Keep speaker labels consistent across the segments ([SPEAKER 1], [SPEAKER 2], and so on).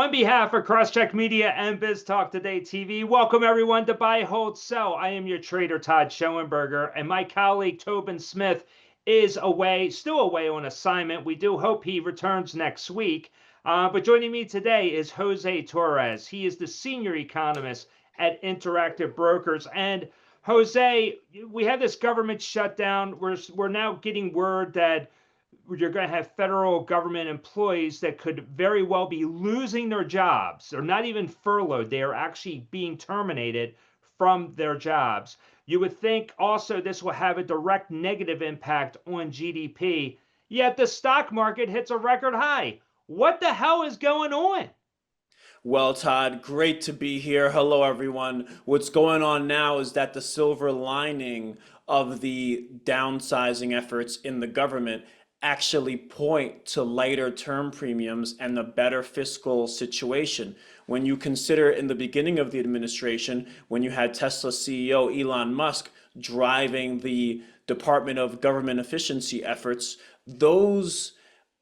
[SPEAKER 1] On behalf of CrossCheck Media and Biz Talk Today TV, welcome everyone to Buy, Hold, Sell. I am your trader, Todd Schoenberger, and my colleague Tobin Smith is still away on assignment. We do hope he returns next week. But joining me today is Jose Torres. He is the Senior Economist at Interactive Brokers. And Jose, we had this government shutdown. We're now getting word that you're going to have federal government employees that could very well be losing their jobs. They're not even furloughed. They are actually being terminated from their jobs. You would think also this will have a direct negative impact on GDP, yet the stock market hits a record high. What the hell is going on?
[SPEAKER 2] Well, Todd, great to be here. Hello, everyone. What's going on now is that the silver lining of the downsizing efforts in the government actually point to lighter term premiums and the better fiscal situation. When you consider in the beginning of the administration, when you had Tesla CEO Elon Musk driving the Department of Government Efficiency efforts, those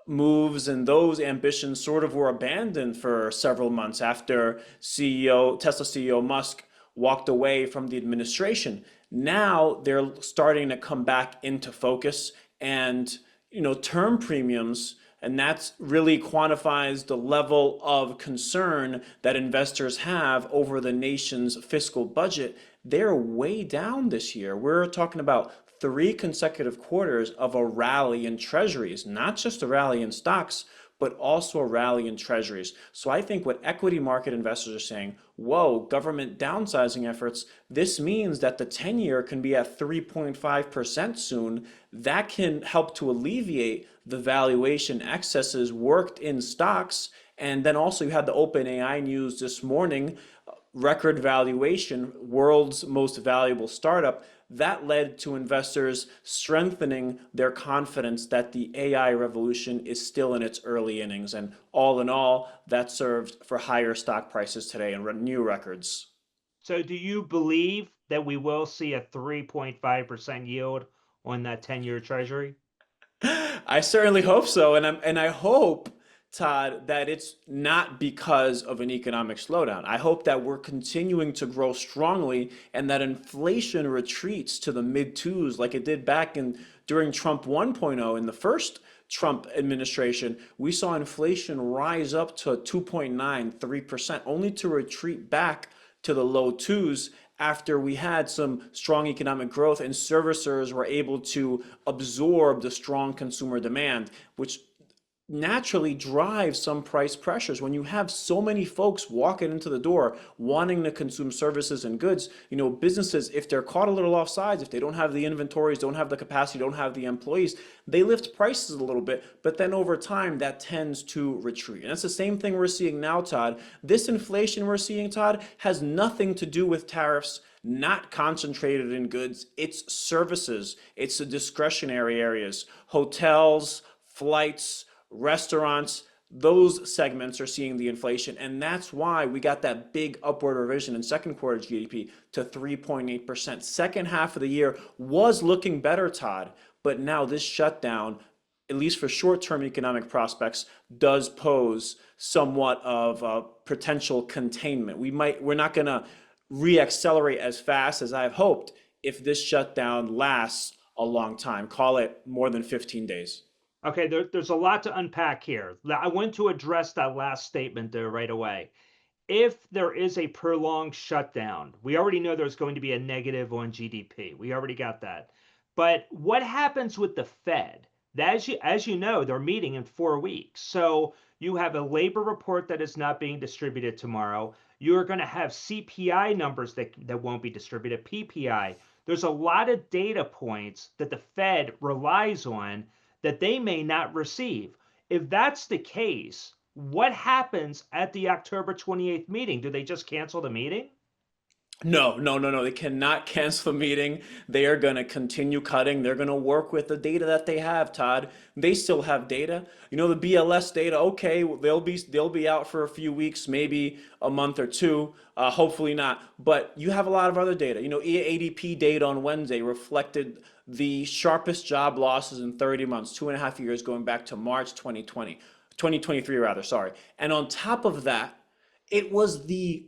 [SPEAKER 2] moves and those ambitions sort of were abandoned for several months after Tesla CEO Musk walked away from the administration. Now they're starting to come back into focus, and term premiums, and that's really quantifies the level of concern that investors have over the nation's fiscal budget. They're way down this year. We're talking about 3 consecutive quarters of a rally in treasuries, not just a rally in stocks, but also a rally in treasuries. So I think what equity market investors are saying, whoa, government downsizing efforts, this means that the 10-year can be at 3.5% soon. That can help to alleviate the valuation excesses worked in stocks. And then also you had the OpenAI news this morning, record valuation, world's most valuable startup. That led to investors strengthening their confidence that the AI revolution is still in its early innings. And all in all, that served for higher stock prices today and new records.
[SPEAKER 1] So do you believe that we will see a 3.5% yield on that 10-year treasury?
[SPEAKER 2] I certainly hope so. And I hope, Todd, that it's not because of an economic slowdown. I hope that we're continuing to grow strongly and that inflation retreats to the mid twos like it did back during Trump 1.0 in the first Trump administration. We saw inflation rise up to 2.9, 3%, only to retreat back to the low twos after we had some strong economic growth and servicers were able to absorb the strong consumer demand, which naturally drives some price pressures. When you have so many folks walking into the door wanting to consume services and goods, businesses, if they're caught a little offsides, if they don't have the inventories, don't have the capacity, don't have the employees, they lift prices a little bit, but then over time that tends to retreat. And that's the same thing we're seeing now, Todd. This inflation we're seeing, Todd, has nothing to do with tariffs, not concentrated in goods. It's services. It's the discretionary areas, hotels, flights, restaurants. Those segments are seeing the inflation, and that's why we got that big upward revision in second quarter GDP to 3.8%. Second half of the year was looking better, Todd, but now this shutdown, at least for short-term economic prospects, does pose somewhat of a potential containment. We're not going to reaccelerate as fast as I've hoped if this shutdown lasts a long time. Call it more than 15 days.
[SPEAKER 1] Okay, there's a lot to unpack here. I want to address that last statement there right away. If there is a prolonged shutdown, we already know there's going to be a negative on GDP. We already got that. But what happens with the Fed? As you know, they're meeting in 4 weeks. So you have a labor report that is not being distributed tomorrow. You're going to have CPI numbers that won't be distributed, PPI. There's a lot of data points that the Fed relies on that they may not receive. If that's the case, what happens at the October 28th meeting? Do they just cancel the meeting?
[SPEAKER 2] No. They cannot cancel the meeting. They are going to continue cutting. They're going to work with the data that they have, Todd. They still have data. The BLS data, okay, they'll be out for a few weeks, maybe a month or two. Hopefully not. But you have a lot of other data. ADP data on Wednesday reflected the sharpest job losses in 30 months, 2.5 years going back to March 2020. 2023 rather, sorry. And on top of that, it was the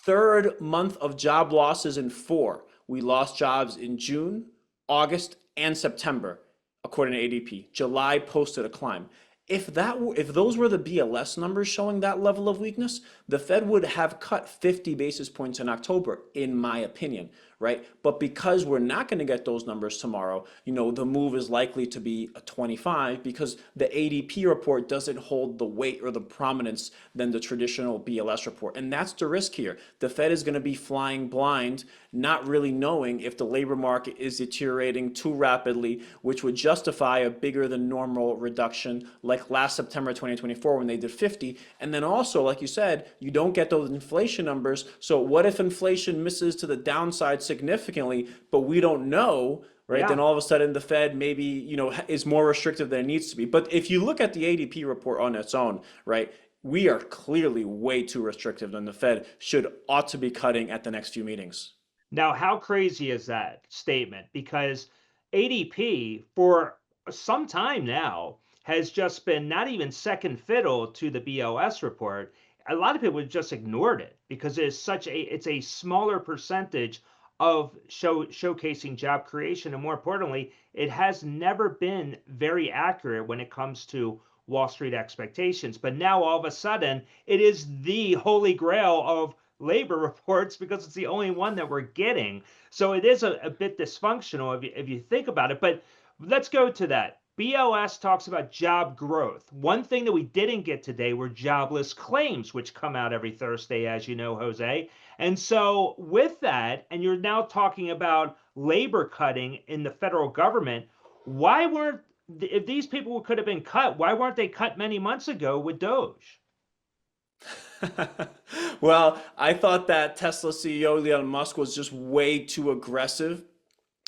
[SPEAKER 2] third month of job losses in four. We lost jobs in June, August, and September, according to ADP. July posted a climb. If those were the BLS numbers showing that level of weakness, the Fed would have cut 50 basis points in October, in my opinion, right? But because we're not going to get those numbers tomorrow, the move is likely to be a 25 because the ADP report doesn't hold the weight or the prominence than the traditional BLS report. And that's the risk here. The Fed is going to be flying blind, not really knowing if the labor market is deteriorating too rapidly, which would justify a bigger than normal reduction like last September 2024 when they did 50. And then also, like you said, you don't get those inflation numbers. So what if inflation misses to the downside significantly, but we don't know, right? Then
[SPEAKER 1] Yeah.
[SPEAKER 2] all of a sudden the Fed maybe, is more restrictive than it needs to be. But if you look at the ADP report on its own, right, we are clearly way too restrictive than the Fed ought to be cutting at the next few meetings.
[SPEAKER 1] Now, how crazy is that statement? Because ADP for some time now has just been not even second fiddle to the BOS report. A lot of people have just ignored it because it's a smaller percentage of showcasing job creation, and more importantly, it has never been very accurate when it comes to Wall Street expectations. But now all of a sudden, it is the holy grail of labor reports because it's the only one that we're getting. So it is a bit dysfunctional if you think about it. But let's go to that. BOS talks about job growth. One thing that we didn't get today were jobless claims, which come out every Thursday, as you know, Jose. And so, with that, and you're now talking about labor cutting in the federal government, why weren't, if these people could have been cut, why weren't they cut many months ago with Doge?
[SPEAKER 2] Well, I thought that Tesla CEO Elon Musk was just way too aggressive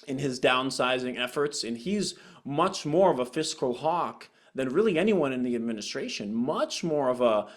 [SPEAKER 2] in his downsizing efforts, and he's much more of a fiscal hawk than really anyone in the administration. Much more of a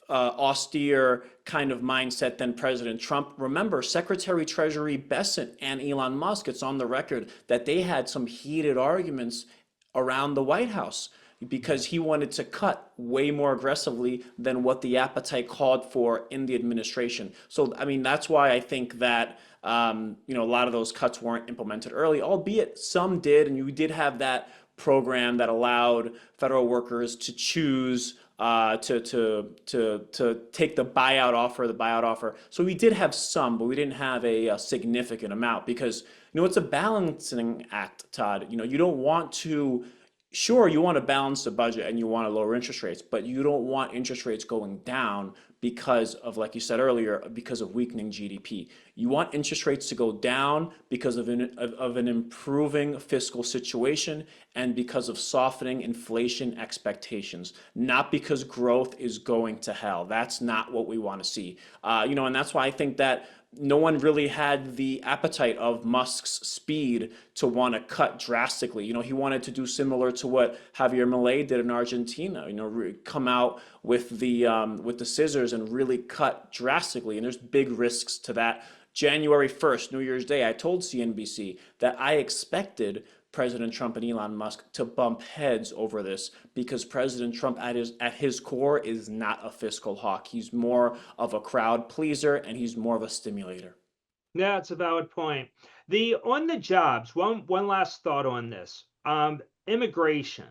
[SPEAKER 2] austere kind of mindset than President Trump. Remember, Secretary Treasury Bessent and Elon Musk, it's on the record that they had some heated arguments around the White House because he wanted to cut way more aggressively than what the appetite called for in the administration. So, I mean, that's why I think that a lot of those cuts weren't implemented early, albeit some did, and you did have that program that allowed federal workers to choose to take the buyout offer. So we did have some, but we didn't have a significant amount because it's a balancing act, Todd. You don't want to. Sure, you want to balance the budget and you want to lower interest rates, but you don't want interest rates going down because of, like you said earlier, because of weakening GDP. You want interest rates to go down because of an improving fiscal situation and because of softening inflation expectations, not because growth is going to hell. That's not what we want to see. And that's why I think that no one really had the appetite of Musk's speed to want to cut drastically. He wanted to do similar to what Javier Milei did in Argentina. Come out with the scissors and really cut drastically. And there's big risks to that. January 1st, New Year's Day, I told CNBC that I expected President Trump and Elon Musk to bump heads over this because President Trump at his core is not a fiscal hawk. He's more of a crowd pleaser and he's more of a stimulator.
[SPEAKER 1] Yeah, it's a valid point. The on the jobs, one last thought on this. Immigration.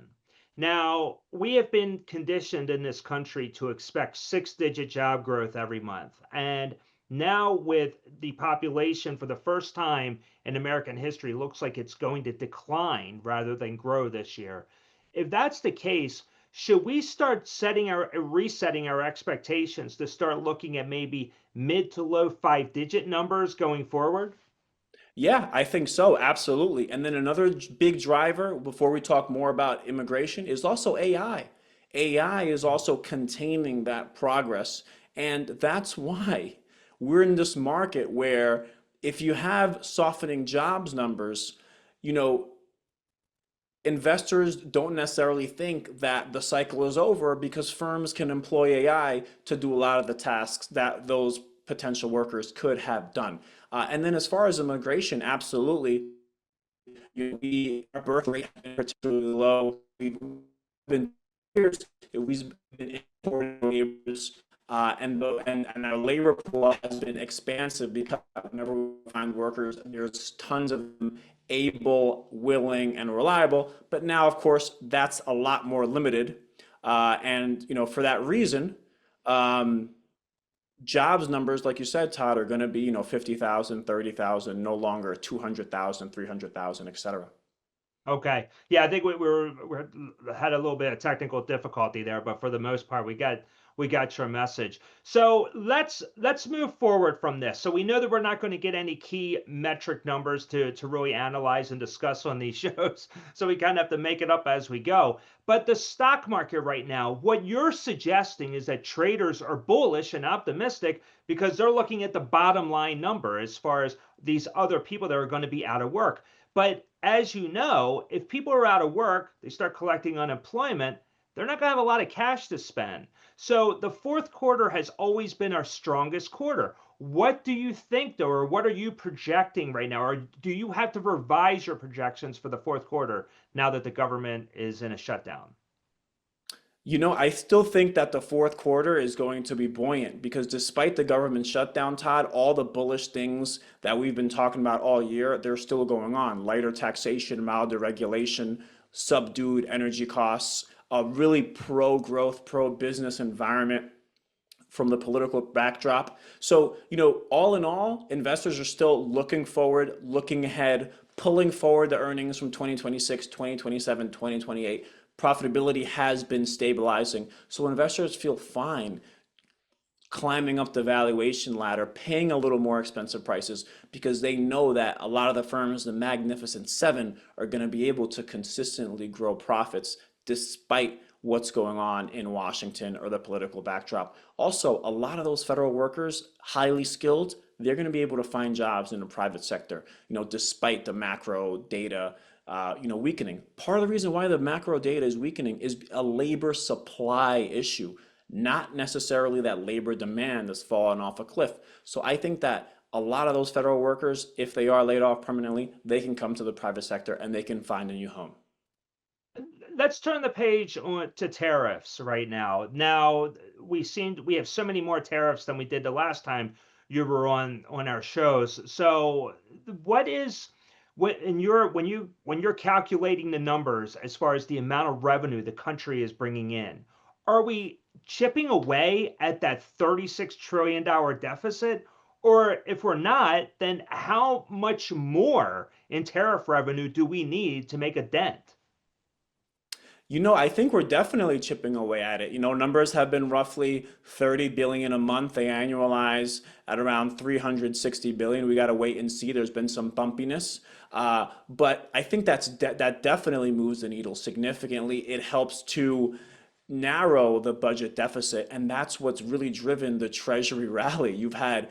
[SPEAKER 1] Now, we have been conditioned in this country to expect six-digit job growth every month. And now with the population for the first time in American history looks like it's going to decline rather than grow this year. If that's the case, should we start resetting our expectations to start looking at maybe mid to low five-digit numbers going forward?
[SPEAKER 2] Yeah, I think so, absolutely. And then another big driver before we talk more about immigration is also AI. AI is also containing that progress. And that's why we're in this market where if you have softening jobs numbers, you know, investors don't necessarily think that the cycle is over because firms can employ AI to do a lot of the tasks that those potential workers could have done. And then as far as immigration, absolutely, our birth rate has been particularly low. We've been years, we've been importing laborers, and our labor pool has been expansive because whenever we find workers, there's tons of them able, willing, and reliable. But now, of course, that's a lot more limited. And for that reason, um, jobs numbers, like you said, Todd, are going to be 50,000, 30,000, no longer 200,000, 300,000, et cetera.
[SPEAKER 1] Okay. Yeah, I think we had a little bit of technical difficulty there, but for the most part, we got your message. So let's move forward from this. So we know that we're not going to get any key metric numbers to really analyze and discuss on these shows. So we kind of have to make it up as we go. But the stock market right now, what you're suggesting is that traders are bullish and optimistic because they're looking at the bottom line number as far as these other people that are going to be out of work. But as you know, if people are out of work, they start collecting unemployment, they're not going to have a lot of cash to spend. So the fourth quarter has always been our strongest quarter. What do you think, though, or what are you projecting right now? Or do you have to revise your projections for the fourth quarter now that the government is in a shutdown?
[SPEAKER 2] I still think that the fourth quarter is going to be buoyant because despite the government shutdown, Todd, all the bullish things that we've been talking about all year, they're still going on. Lighter taxation, milder regulation, subdued energy costs, a really pro-growth, pro-business environment from the political backdrop. So, all in all, investors are still looking forward, looking ahead, pulling forward the earnings from 2026, 2027, 2028. Profitability has been stabilizing. So investors feel fine climbing up the valuation ladder, paying a little more expensive prices because they know that a lot of the firms, the Magnificent Seven, are going to be able to consistently grow profits despite what's going on in Washington or the political backdrop. Also, a lot of those federal workers, highly skilled, they're going to be able to find jobs in the private sector, despite the macro data weakening. Part of the reason why the macro data is weakening is a labor supply issue, not necessarily that labor demand has fallen off a cliff. So I think that a lot of those federal workers, if they are laid off permanently, they can come to the private sector and they can find a new home.
[SPEAKER 1] Let's turn the page on to tariffs right now. Now we have so many more tariffs than we did the last time you were on our shows. So what is when you're calculating the numbers as far as the amount of revenue the country is bringing in, are we chipping away at that $36 trillion deficit? Or if we're not, then how much more in tariff revenue do we need to make a dent?
[SPEAKER 2] I think we're definitely chipping away at it. Numbers have been roughly 30 billion a month. They annualize at around 360 billion. We got to wait and see. There's been some bumpiness. But I think that definitely moves the needle significantly. It helps to narrow the budget deficit, and that's what's really driven the Treasury rally. You've had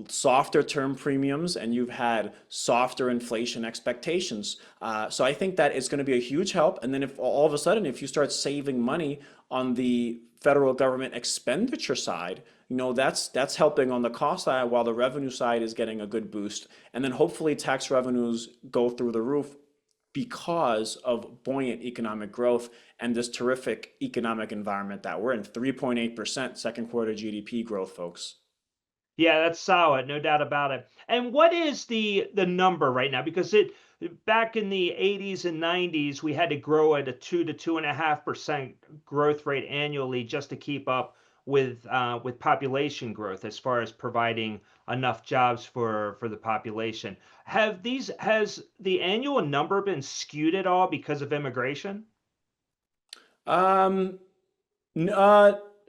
[SPEAKER 2] softer term premiums and you've had softer inflation expectations. So I think that it's going to be a huge help. And then if all of a sudden, if you start saving money on the federal government expenditure side, that's helping on the cost side while the revenue side is getting a good boost. And then hopefully tax revenues go through the roof because of buoyant economic growth and this terrific economic environment that we're in. 3.8% second quarter GDP growth, folks.
[SPEAKER 1] Yeah, that's solid, no doubt about it. And what is the number right now? Because it back in the 80s and 90s, we had to grow at a 2 to 2.5% growth rate annually just to keep up with population growth as far as providing enough jobs for the population. Has the annual number been skewed at all because of immigration?
[SPEAKER 2] Um,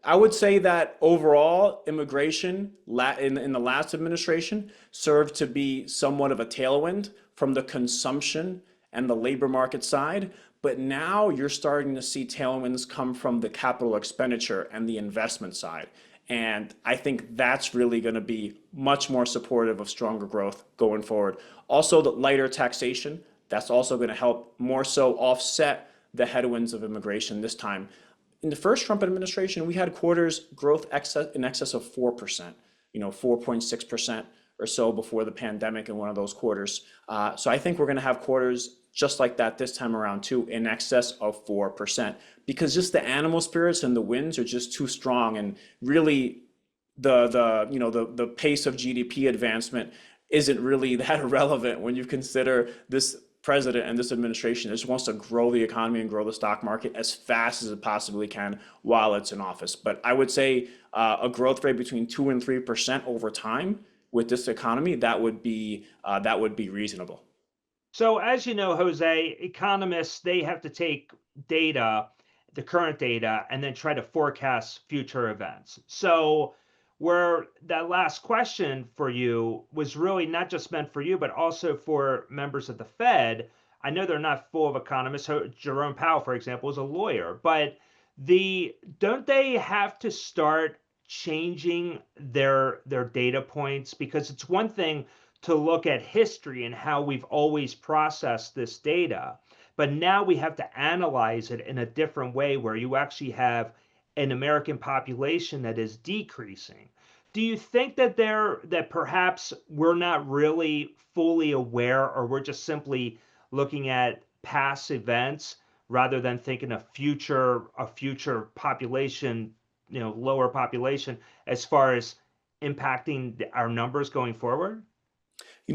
[SPEAKER 2] I would say that overall, immigration in the last administration served to be somewhat of a tailwind from the consumption and the labor market side. But now you're starting to see tailwinds come from the capital expenditure and the investment side. And I think that's really going to be much more supportive of stronger growth going forward. Also, the lighter taxation, that's also going to help more so offset the headwinds of immigration this time. In the first Trump administration, we had quarters growth in excess of 4%, 4.6% or so before the pandemic in one of those quarters. So I think we're going to have quarters just like that this time around too, in excess of 4%, because just the animal spirits and the winds are just too strong. And really the pace of GDP advancement isn't really that relevant when you consider this president and this administration just wants to grow the economy and grow the stock market as fast as it possibly can while it's in office. But I would say a growth rate between 2 and 3% over time with this economy, that would be reasonable.
[SPEAKER 1] So, as you know, Jose, economists, they have to take data, the current data, and then try to forecast future events. So, where that last question for you was really not just meant for you, but also for members of the Fed. I know they're not full of economists. So Jerome Powell, for example, is a lawyer, but don't they have to start changing their data points? Because it's one thing to look at history and how we've always processed this data. But now we have to analyze it in a different way where you actually have an American population that is decreasing. Do you think that perhaps we're not really fully aware, or we're just simply looking at past events rather than thinking of future population, lower population as far as impacting our numbers going forward?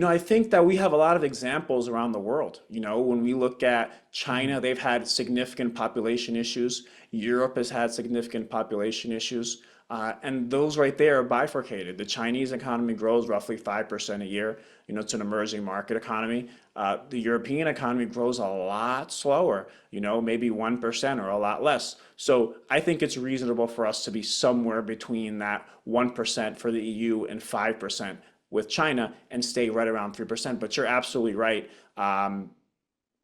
[SPEAKER 2] I think that we have a lot of examples around the world. When we look at China, they've had significant population issues. Europe has had significant population issues. And those right there are bifurcated. The Chinese economy grows roughly 5% a year. It's an emerging market economy. The European economy grows a lot slower, maybe 1% or a lot less. So I think it's reasonable for us to be somewhere between that 1% for the EU and 5% with China and stay right around 3%. But you're absolutely right.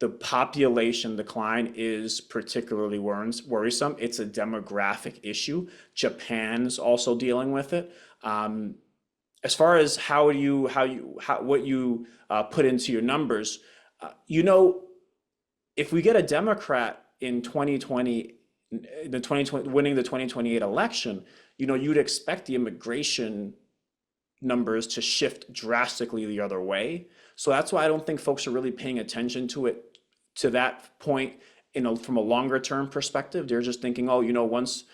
[SPEAKER 2] The population decline is particularly worrisome. It's a demographic issue. Japan's also dealing with it. As far as what you put into your numbers, if we get a Democrat in 2020, winning the 2028 election, you'd expect the immigration numbers to shift drastically the other way. So that's why I don't think folks are really paying attention to it to that point, from a longer term perspective. They're just thinking, oh, once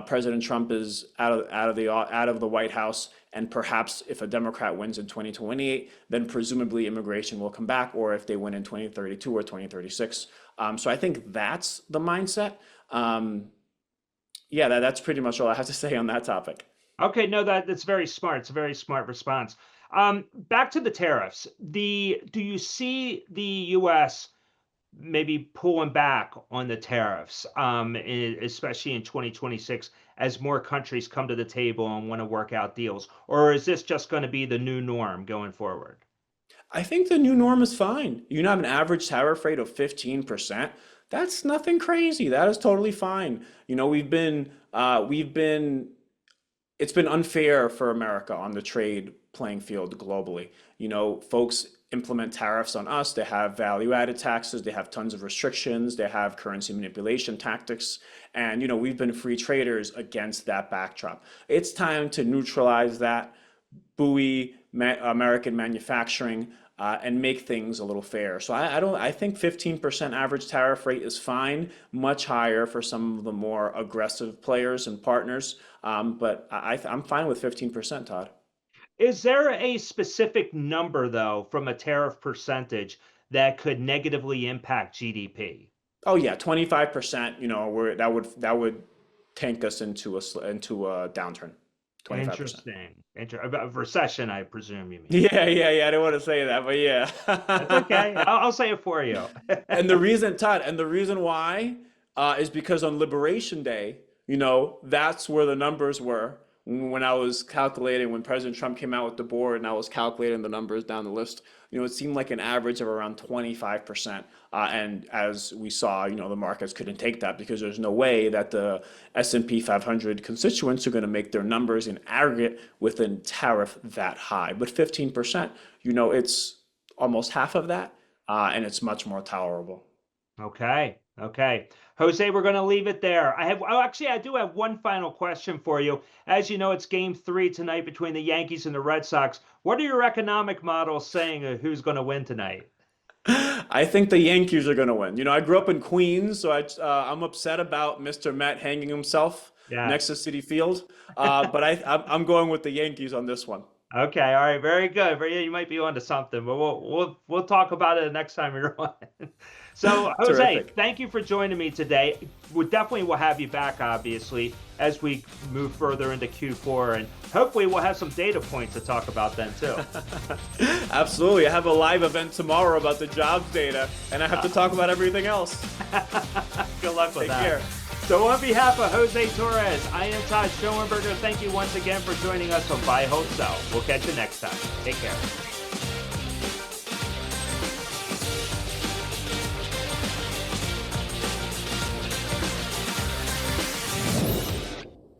[SPEAKER 2] President Trump is out of the White House, and perhaps if a Democrat wins in 2028, then presumably immigration will come back, or if they win in 2032 or 2036. So I think that's the mindset. Yeah, that's pretty much all I have to say on that topic.
[SPEAKER 1] Okay, no, that's very smart. It's a very smart response. Back to the tariffs. Do you see the U.S. maybe pulling back on the tariffs, especially in 2026, as more countries come to the table and want to work out deals? Or is this just going to be the new norm going forward?
[SPEAKER 2] I think the new norm is fine. You have an average tariff rate of 15%. That's nothing crazy. That is totally fine. We've been it's been unfair for America on the trade playing field globally. Folks implement tariffs on us. They have value-added taxes. They have tons of restrictions. They have currency manipulation tactics. And, we've been free traders against that backdrop. It's time to neutralize that, buoy American manufacturing, and make things a little fair. So I think 15% average tariff rate is fine, much higher for some of the more aggressive players and partners. But I'm fine with 15%, Todd.
[SPEAKER 1] Is there a specific number, though, from a tariff percentage that could negatively impact GDP?
[SPEAKER 2] Oh yeah, 25%, that would tank us into a downturn. 25%.
[SPEAKER 1] Interesting. A recession, I presume you mean.
[SPEAKER 2] Yeah. I didn't want to say that, but yeah.
[SPEAKER 1] That's okay. I'll say it for you.
[SPEAKER 2] And the reason, Todd, and the reason why is because on Liberation Day, that's where the numbers were when I was calculating, when President Trump came out with the board and I was calculating the numbers down the list. It seemed like an average of around 25%. And as we saw, the markets couldn't take that because there's no way that the S&P 500 constituents are going to make their numbers in aggregate with a tariff that high. But 15%, it's almost half of that, and it's much more tolerable.
[SPEAKER 1] Okay. Jose, we're going to leave it there. I do have one final question for you. As you know, it's game 3 tonight between the Yankees and the Red Sox. What are your economic models saying of who's going to win tonight?
[SPEAKER 2] I think the Yankees are going to win. I grew up in Queens, so I'm upset about Mr. Met hanging himself next
[SPEAKER 1] Yes.
[SPEAKER 2] to Citi Field. But I'm going with the Yankees on this one.
[SPEAKER 1] Okay. All right. Very good. Very, yeah, you might be onto something, but we'll talk about it the next time you're on. So, Jose,
[SPEAKER 2] Terrific.
[SPEAKER 1] thank you for joining me today. We definitely will have you back, obviously, as we move further into Q4, and hopefully we'll have some data points to talk about then too.
[SPEAKER 2] Absolutely. I have a live event tomorrow about the jobs data, and I have to talk about everything else.
[SPEAKER 1] Good luck with
[SPEAKER 2] Take
[SPEAKER 1] that.
[SPEAKER 2] care.
[SPEAKER 1] So on behalf of Jose Torres, I am Todd Schoenberger. Thank you once again for joining us on Buy, Hold, Sell. We'll catch you next time. Take care.